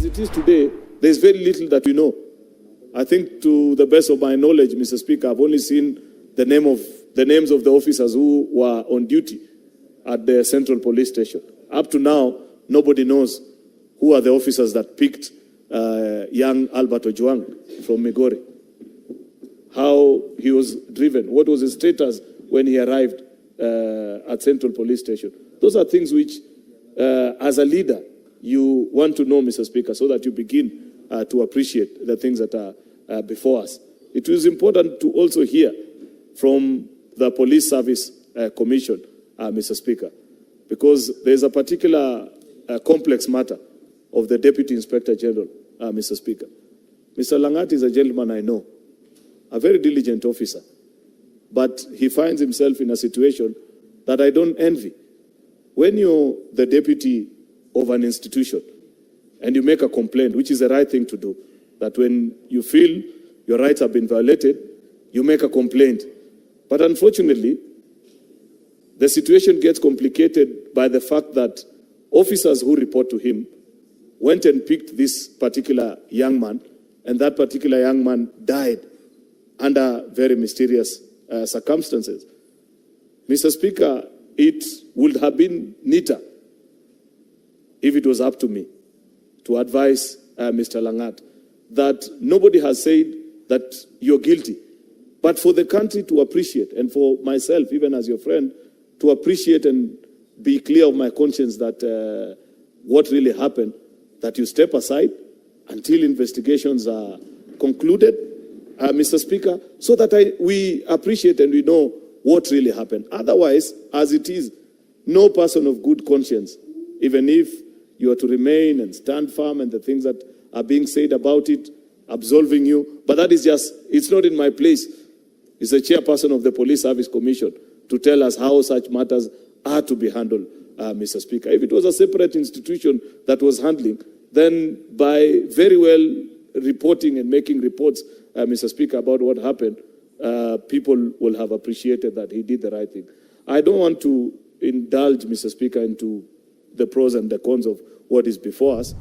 As it is today, there's very little that we know. I think to the best of my knowledge, Mr. Speaker, I've only seen the names of the officers who were on duty at the Central Police Station. Up to now, nobody knows who are the officers that picked young Albert Ojwang from Migori, how he was driven, what was his status when he arrived at Central Police Station. Those are things which, as a leader, you want to know, Mr. Speaker, so that you begin to appreciate the things that are before us. It is important to also hear from the Police Service Commission, Mr. Speaker, because there's a particular complex matter of the Deputy Inspector General, Mr. Speaker. Mr. Langat is a gentleman I know, a very diligent officer, but he finds himself in a situation that I don't envy. When you're the deputy of an institution and you make a complaint, which is the right thing to do, that when you feel your rights have been violated, you make a complaint. But unfortunately, the situation gets complicated by the fact that officers who report to him went and picked this particular young man, and that particular young man died under very mysterious circumstances. Mr. Speaker, it would have been neater if it was up to me to advise Mr. Langat that nobody has said that you're guilty, but for the country to appreciate, and for myself, even as your friend, to appreciate and be clear of my conscience that what really happened, that you step aside until investigations are concluded, Mr. Speaker, so that we appreciate and we know what really happened. Otherwise, as it is, no person of good conscience, even if you are to remain and stand firm and the things that are being said about it, absolving you, but that is just, it's not in my place. It's the chairperson of the Police Service Commission to tell us how such matters are to be handled, Mr. Speaker. If it was a separate institution that was handling, then by very well reporting and making reports, Mr. Speaker, about what happened, people will have appreciated that he did the right thing. I don't want to indulge, Mr. Speaker, into the pros and the cons of what is before us.